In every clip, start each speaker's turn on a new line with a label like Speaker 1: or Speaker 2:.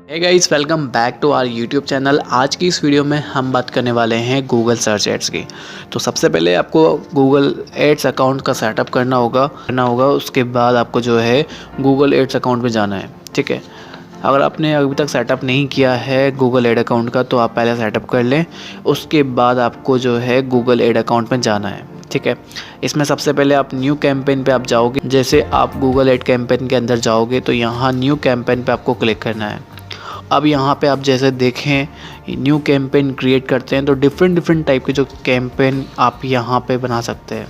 Speaker 1: Hey guys, welcome back to our YouTube channel. आज की इस वीडियो में हम बात करने वाले हैं गूगल सर्च एड्स की। तो सबसे पहले आपको गूगल एड्स अकाउंट का सेटअप करना होगा। उसके बाद आपको जो है गूगल एड्स अकाउंट में जाना है। ठीक है, अगर आपने अभी तक सेटअप नहीं किया है गूगल एड अकाउंट का तो आप पहले सेटअप कर लें। उसके बाद आपको जो है गूगल एड अकाउंट में जाना है। ठीक है, इसमें सबसे पहले आप न्यू कैंपेन पे आप जाओगे। जैसे आप गूगल एड कैंपेन के अंदर जाओगे तो यहाँ न्यू कैंपेन पे आपको क्लिक करना है। अब यहाँ पे आप जैसे देखें न्यू कैंपेन क्रिएट करते हैं तो डिफरेंट टाइप के जो कैंपेन आप यहाँ पे बना सकते हैं,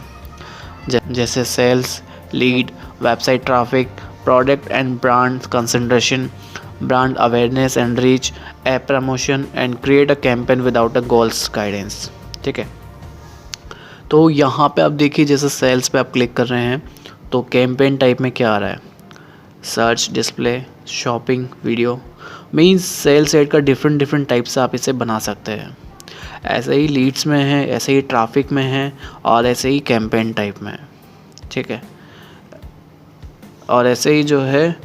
Speaker 1: जैसे sales, lead, website traffic, product and brand concentration, brand awareness and reach, app promotion and create a campaign without a goals guidance. ठीक है, तो यहाँ पे आप देखिए जैसे सेल्स पे आप क्लिक कर रहे हैं तो कैंपेन टाइप में क्या आ रहा है, search, display, shopping, video. Means sales ad का डिफरेंट टाइप से आप इसे बना सकते हैं। ऐसे ही लीड्स में है, ऐसे ही ट्रैफिक में है और ऐसे ही कैंपेन टाइप में है। ठीक है, और ऐसे ही जो है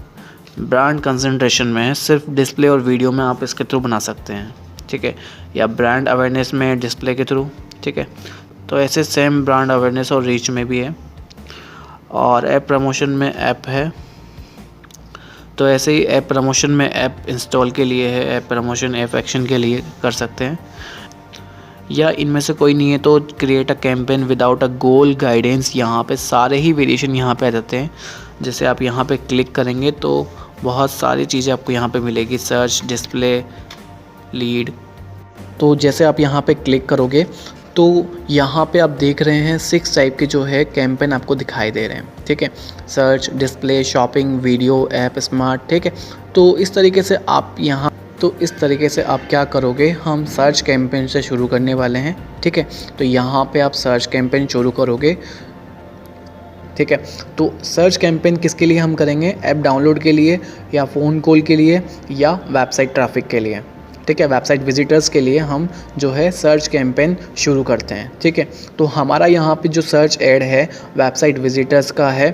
Speaker 1: ब्रांड कंसंट्रेशन में है, सिर्फ डिस्प्ले और वीडियो में आप इसके थ्रू बना सकते हैं। ठीक है, या ब्रांड अवेयरनेस में डिस्प्ले के थ्रू। ठीक है, तो ऐसे सेम ब्रांड अवेयरनेस और रीच में भी है। और ऐप प्रमोशन में ऐप है, तो ऐसे ही ऐप प्रमोशन में ऐप इंस्टॉल के लिए है, ऐप प्रमोशन ऐप एक्शन के लिए कर सकते हैं। या इनमें से कोई नहीं है तो create a campaign without a goal guidance. यहाँ पे सारे ही वेरिएशन यहाँ पे आ जाते हैं। जैसे आप यहाँ पे क्लिक करेंगे तो बहुत सारी चीज़ें आपको यहाँ पे मिलेगी, सर्च, डिस्प्ले, लीड। तो जैसे आप यहाँ पे क्लिक करोगे तो यहाँ पे आप देख रहे हैं 6 टाइप के जो है कैंपेन आपको दिखाई दे रहे हैं। ठीक है, search, display, shopping, video, app, smart. ठीक है, तो इस तरीके से आप क्या करोगे, हम सर्च कैंपेन से शुरू करने वाले हैं। ठीक है, तो यहाँ पे आप सर्च कैंपेन शुरू करोगे। ठीक है, तो सर्च कैंपेन किसके लिए हम करेंगे, ऐप डाउनलोड के लिए या फ़ोन कॉल के लिए या वेबसाइट ट्रैफिक के लिए। ठीक है, वेबसाइट विजिटर्स के लिए हम जो है सर्च कैंपेन शुरू करते हैं। ठीक है, तो हमारा यहाँ पे जो सर्च ऐड है वेबसाइट विजिटर्स का है,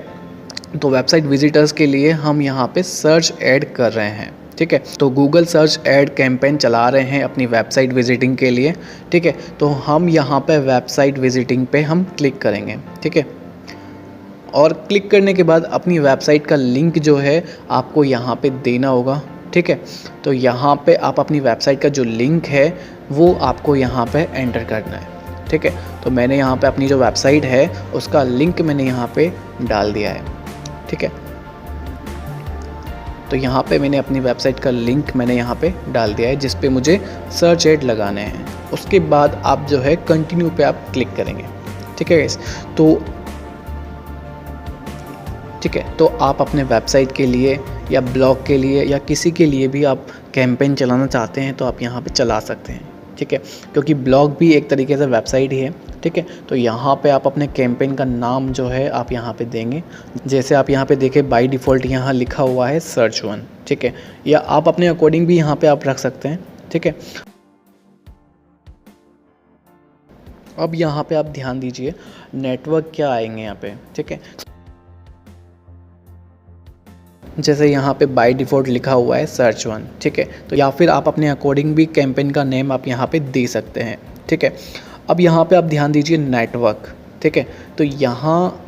Speaker 1: तो वेबसाइट विजिटर्स के लिए हम यहाँ पे सर्च ऐड कर रहे हैं। ठीक है, तो गूगल सर्च ऐड कैंपेन चला रहे हैं अपनी वेबसाइट विजिटिंग के लिए। ठीक है, तो हम यहाँ पे वेबसाइट विजिटिंग पे हम क्लिक करेंगे। ठीक है, और क्लिक करने के बाद अपनी वेबसाइट का लिंक जो है आपको यहाँ पे देना होगा। ठीक है, तो यहाँ पे आप अपनी वेबसाइट का जो लिंक है वो आपको यहाँ पे एंटर करना है। ठीक है, तो मैंने यहाँ पे अपनी जो वेबसाइट है उसका लिंक मैंने यहाँ पे डाल दिया है। ठीक है, तो यहाँ पे मैंने अपनी वेबसाइट का लिंक यहाँ पे डाल दिया है जिस पे मुझे सर्च ऐड लगाने हैं। उसके बाद आप जो है कंटिन्यू पे आप क्लिक करेंगे। ठीक है गाइस, ठीक है, तो आप अपने वेबसाइट के लिए या ब्लॉग के लिए या किसी के लिए भी आप कैंपेन चलाना चाहते हैं तो आप यहाँ पे चला सकते हैं। ठीक है, क्योंकि ब्लॉग भी एक तरीके से वेबसाइट ही है। ठीक है, तो यहाँ पे आप अपने कैंपेन का नाम जो है आप यहाँ पे देंगे। जैसे आप यहाँ पे देखें बाय डिफ़ॉल्ट यहाँ लिखा हुआ है सर्च वन। ठीक है, या आप अपने अकॉर्डिंग भी यहाँ पे आप रख सकते हैं। ठीक है, अब यहाँ पे आप ध्यान दीजिए नेटवर्क क्या आएंगे यहाँ पे। ठीक है, जैसे यहाँ पे बाय डिफ़ॉल्ट लिखा हुआ है सर्च वन। ठीक है, तो या फिर आप अपने अकॉर्डिंग भी कैंपेन का नेम आप यहाँ पे दे सकते हैं। ठीक है, अब यहाँ पे आप ध्यान दीजिए नेटवर्क। ठीक है, तो यहाँ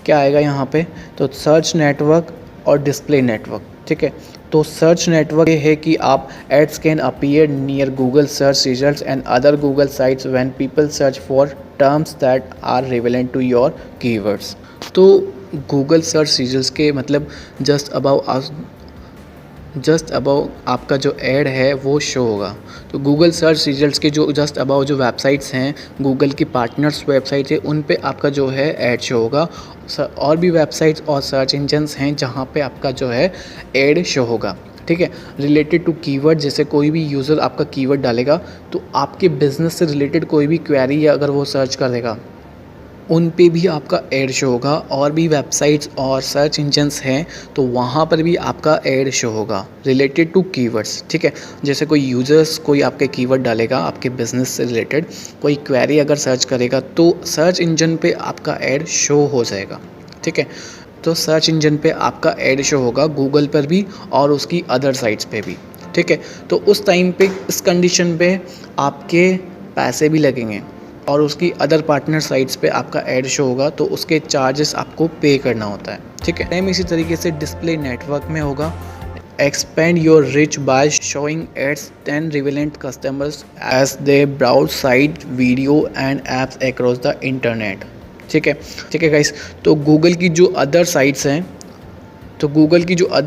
Speaker 1: क्या आएगा यहाँ पे, तो सर्च नेटवर्क और डिस्प्ले नेटवर्क। ठीक है, तो सर्च नेटवर्क ये है कि आप ads can appear near Google search results and other Google sites when people search for terms that are relevant to your keywords. तो गूगल सर्च रिजल्ट्स के मतलब जस्ट अबाउ आपका जो ऐड है वो शो होगा। तो गूगल सर्च रिजल्ट्स के जो जस्ट अबाउ जो वेबसाइट्स हैं, गूगल की पार्टनर्स वेबसाइट है, उन पे आपका जो है ऐड शो होगा। और भी वेबसाइट्स और सर्च इंजन्स हैं जहाँ पे आपका जो है ऐड शो होगा। ठीक है, रिलेटेड टू कीवर्ड, जैसे कोई भी यूज़र आपका कीवर्ड डालेगा तो आपके बिज़नेस से रिलेटेड कोई भी क्वेरी या अगर वो सर्च करेगा उन पे भी आपका ऐड शो होगा। और भी वेबसाइट्स और सर्च इंजन्स हैं तो वहाँ पर भी आपका ऐड शो होगा रिलेटेड टू कीवर्ड्स। ठीक है, जैसे कोई यूज़र्स कोई आपके कीवर्ड डालेगा आपके बिज़नेस से रिलेटेड, कोई क्वेरी अगर सर्च करेगा तो सर्च इंजन पे आपका ऐड शो हो जाएगा। ठीक है, तो सर्च इंजन पे आपका ऐड शो होगा, गूगल पर भी और उसकी अदर साइट्स पे भी, ठीक है। तो उस टाइम पे इस कंडीशन पे आपके पैसे भी लगेंगे और उसकी अदर पार्टनर साइट्स पे आपका ऐड शो होगा, तो उसके चार्जेस आपको पे करना होता है, ठीक है। सेम इसी तरीके से डिस्प्ले नेटवर्क में होगा, expand your reach by showing ads 10 relevant customers as they browse site video and apps across the internet, ठीक है गाइस। तो गूगल की जो अदर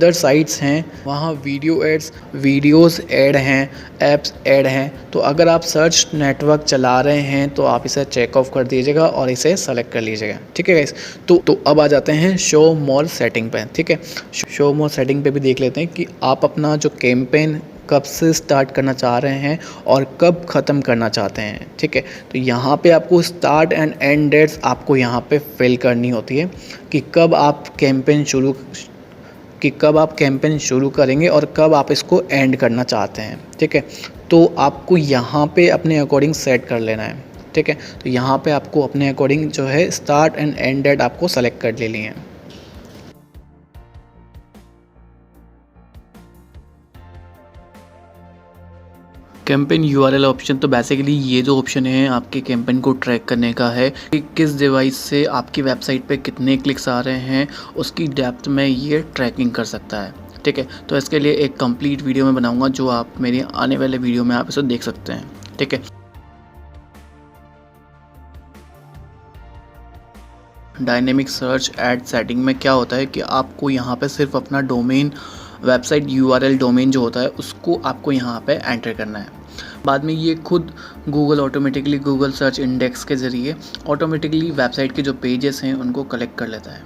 Speaker 1: साइट्स हैं, वहाँ वीडियोस ऐड हैं, ऐप्स ऐड हैं। तो अगर आप सर्च नेटवर्क चला रहे हैं तो आप इसे चेक ऑफ कर दीजिएगा और इसे सेलेक्ट कर लीजिएगा, ठीक है गाइस। तो अब आ जाते हैं शो मोर सेटिंग पे, ठीक है। शो मोर सेटिंग पे भी देख लेते हैं कि आप अपना जो कैंपेन कब से स्टार्ट करना चाह रहे हैं और कब ख़त्म करना चाहते हैं, ठीक है। तो यहाँ पे आपको स्टार्ट एंड एंड डेट्स आपको यहाँ पे फिल करनी होती है कि कब आप कैंपेन शुरू करेंगे और कब आप इसको एंड करना चाहते हैं, ठीक है। तो आपको यहाँ पे अपने अकॉर्डिंग सेट कर लेना है, ठीक है। तो यहाँ पे आपको अपने अकॉर्डिंग जो है स्टार्ट एंड एंड डेट आपको सेलेक्ट कर लेनी है। कैंपेन यूआरएल ऑप्शन, तो बेसिकली ये जो ऑप्शन है आपके कैंपेन को ट्रैक करने का है कि किस डिवाइस से आपकी वेबसाइट पे कितने क्लिक्स आ रहे हैं, उसकी डेप्थ में ये ट्रैकिंग कर सकता है, ठीक है। तो इसके लिए एक कंप्लीट वीडियो मैं बनाऊंगा जो आप मेरी आने वाले वीडियो में आप इसे देख सकते हैं, ठीक है। डायनेमिक सर्च एड सेटिंग में क्या होता है कि आपको यहाँ पे सिर्फ अपना डोमेन, वेबसाइट यूआरएल डोमेन जो होता है उसको आपको यहाँ पे एंटर करना है। बाद में ये खुद Google automatically Google search index के ज़रिए ऑटोमेटिकली वेबसाइट के जो पेजेस हैं उनको कलेक्ट कर लेता है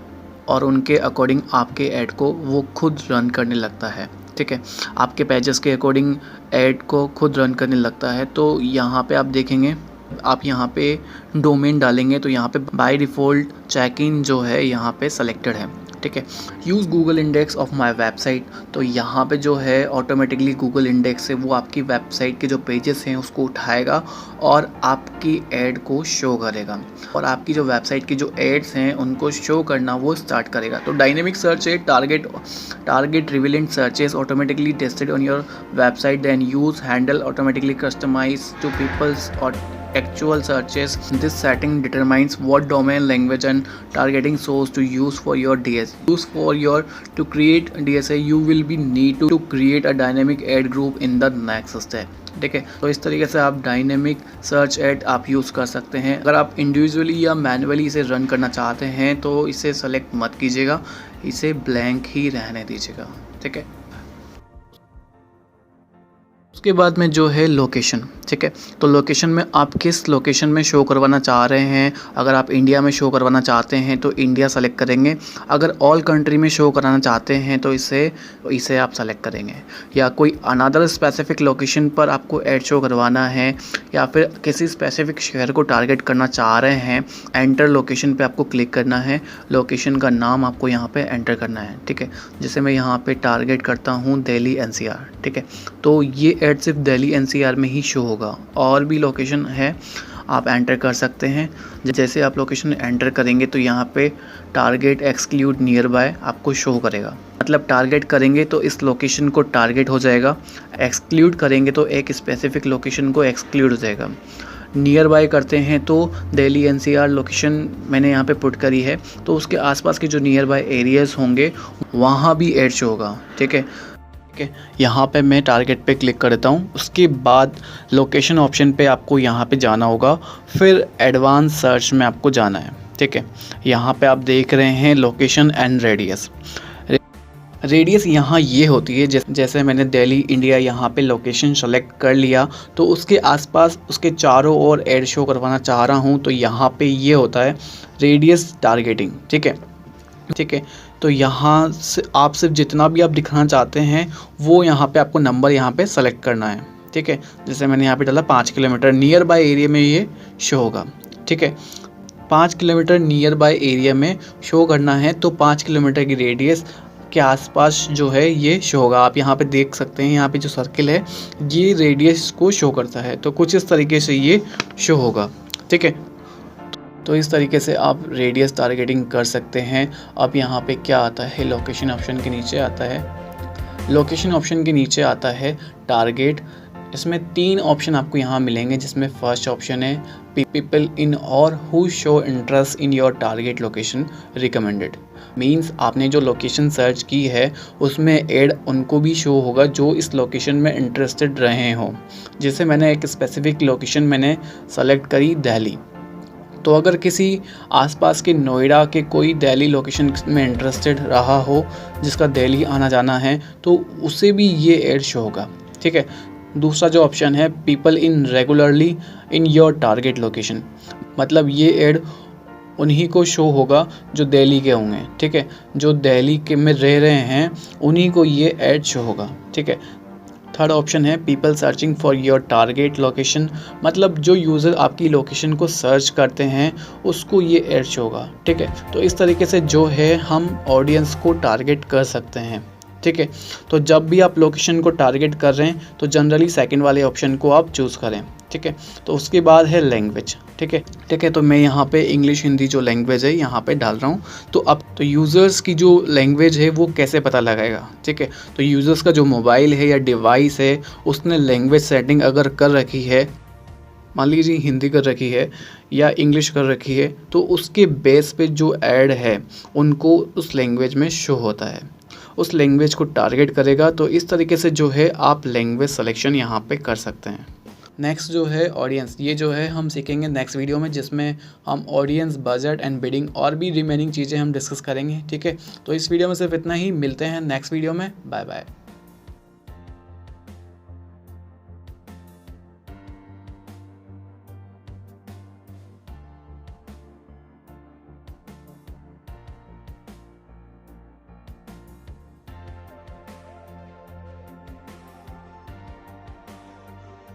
Speaker 1: और उनके अकॉर्डिंग आपके ऐड को वो खुद रन करने लगता है, ठीक है। आपके पेजेस के अकॉर्डिंग ऐड को खुद रन करने लगता है। तो यहाँ पे आप देखेंगे, आप यहाँ पे डोमेन डालेंगे तो यहाँ पे बाय डिफ़ॉल्ट चेक इन जो है यहाँ पे सेलेक्टेड है, ठीक है। Use Google index of my website, तो यहाँ पे जो है ऑटोमेटिकली गूगल इंडेक्स है वो आपकी वेबसाइट के जो पेजेस हैं उसको उठाएगा और आपकी ऐड को शो करेगा और आपकी जो वेबसाइट की जो एड्स हैं उनको शो करना वो स्टार्ट करेगा। तो डायनेमिक सर्च है, target relevant searches automatically tested on your website, then use handle automatically customize to people's और actual searches. This setting determines what domain language and targeting source to use for your DSA. To create DSA you will be need to create a dynamic ad group in the next step, ठीक है। तो इस तरीके से आप dynamic search add आप use कर सकते हैं। अगर आप इंडिविजुअली या मैनुअली इसे रन करना चाहते हैं तो इसे सेलेक्ट मत कीजिएगा, इसे ब्लैंक ही रहने दीजिएगा, ठीक है। उसके बाद में जो है लोकेशन, ठीक है। तो लोकेशन में आप किस लोकेशन में शो करवाना चाह रहे हैं। अगर आप इंडिया में शो करवाना चाहते हैं तो इंडिया सेलेक्ट करेंगे, अगर ऑल कंट्री में शो कराना चाहते हैं तो इसे आप सेलेक्ट करेंगे। या कोई अनदर स्पेसिफिक लोकेशन पर आपको ऐड शो करवाना है या फिर किसी स्पेसिफिक शहर को टारगेट करना चाह रहे हैं, एंटर लोकेशन पे आपको क्लिक करना है, लोकेशन का नाम आपको यहाँ पे एंटर करना है, ठीक है। जैसे मैं यहाँ पे टारगेट करता हूँ दिल्ली एनसीआर, ठीक है। तो ये ऐड सिर्फ दिल्ली एनसीआर में ही शो होगा, और भी लोकेशन है आप एंटर कर सकते हैं। जैसे आप लोकेशन एंटर करेंगे तो यहाँ पे टारगेट एक्सक्लूड नियर बाय आपको शो करेगा, मतलब टारगेट करेंगे तो इस लोकेशन को टारगेट हो जाएगा, एक्सक्लूड करेंगे तो एक स्पेसिफिक लोकेशन को एक्सक्लूड हो जाएगा। नियर बाय करते हैं तो दिल्ली एनसीआर लोकेशन मैंने यहाँ पे पुट करी है, तो उसके आसपास के जो नियर बाय एरियाज़ होंगे वहाँ भी ऐड शो होगा, ठीक है। यहाँ पे मैं टारगेट पे क्लिक कर देता हूँ। उसके बाद लोकेशन ऑप्शन पे आपको यहाँ पे जाना होगा, फिर एडवांस सर्च में आपको जाना है, ठीक है। यहाँ पे आप देख रहे हैं लोकेशन एंड रेडियस। रेडियस यहाँ ये होती है, जैसे मैंने दिल्ली इंडिया यहाँ पे लोकेशन सेलेक्ट कर लिया तो उसके आसपास उसके चारों ओर ऐड शो करवाना चाह रहा हूँ, तो यहाँ पे ये होता है रेडियस टारगेटिंग, ठीक है। तो यहाँ से आप सिर्फ जितना भी आप दिखाना चाहते हैं वो यहाँ पे आपको नंबर यहाँ पे सेलेक्ट करना है, ठीक है। जैसे मैंने यहाँ पे डाला 5 किलोमीटर नियर बाय एरिया में ये शो होगा, ठीक है। 5 किलोमीटर नियर बाय एरिया में शो करना है तो 5 किलोमीटर की रेडियस के आसपास जो है ये शो होगा। आप यहाँ पे देख सकते हैं, यहाँ पे जो सर्किल है ये रेडियस को शो करता है, तो कुछ इस तरीके से ये शो होगा, ठीक है। तो इस तरीके से आप रेडियस टारगेटिंग कर सकते हैं। अब यहाँ पे क्या आता है, लोकेशन ऑप्शन के नीचे आता है, लोकेशन ऑप्शन के नीचे आता है टारगेट। इसमें 3 ऑप्शन आपको यहाँ मिलेंगे, जिसमें फर्स्ट ऑप्शन है पीपल इन और who show interest in your target location recommended. Means आपने जो लोकेशन सर्च की है उसमें ऐड उनको भी शो होगा जो इस लोकेशन में इंटरेस्टेड रहे हों। जैसे मैंने एक स्पेसिफिक लोकेशन मैंने सेलेक्ट करी दिल्ली, तो अगर किसी आसपास के नोएडा के कोई दिल्ली लोकेशन में इंटरेस्टेड रहा हो, जिसका दिल्ली आना जाना है, तो उसे भी ये ऐड शो होगा। ठीक है। दूसरा जो ऑप्शन है people in regularly in your target location, मतलब ये ऐड उन्हीं को शो होगा जो दिल्ली के होंगे। ठीक है, जो दिल्ली के में रह रहे हैं उन्हीं को ये ऐड शो होगा। ठीक है। थर्ड ऑप्शन है people searching for your target location, मतलब जो यूज़र आपकी लोकेशन को सर्च करते हैं उसको ये ऐड शो होगा। ठीक है। तो इस तरीके से जो है हम ऑडियंस को टारगेट कर सकते हैं। ठीक है। तो जब भी आप लोकेशन को टारगेट कर रहे हैं तो जनरली सेकंड वाले ऑप्शन को आप चूज़ करें। ठीक है। तो उसके बाद है लैंग्वेज। ठीक है। ठीक है। तो मैं यहाँ पे इंग्लिश हिंदी जो लैंग्वेज है यहाँ पे डाल रहा हूँ। तो अब तो यूज़र्स की जो लैंग्वेज है वो कैसे पता लगाएगा। ठीक है। तो यूज़र्स का जो मोबाइल है या डिवाइस है उसने लैंग्वेज सेटिंग अगर कर रखी है, मान लीजिए हिंदी कर रखी है या इंग्लिश कर रखी है, तो उसके बेस पे जो ऐड है उनको उस लैंग्वेज में शो होता है, उस लैंग्वेज को टारगेट करेगा। तो इस तरीके से जो है आप लैंग्वेज सिलेक्शन यहाँ पे कर सकते हैं। नेक्स्ट जो है ऑडियंस, ये जो है हम सीखेंगे नेक्स्ट वीडियो में, जिसमें हम ऑडियंस, बजट एंड बिडिंग और भी रिमेनिंग चीज़ें हम डिस्कस करेंगे। ठीक है। तो इस वीडियो में सिर्फ इतना ही, मिलते हैं नेक्स्ट वीडियो में। Bye bye.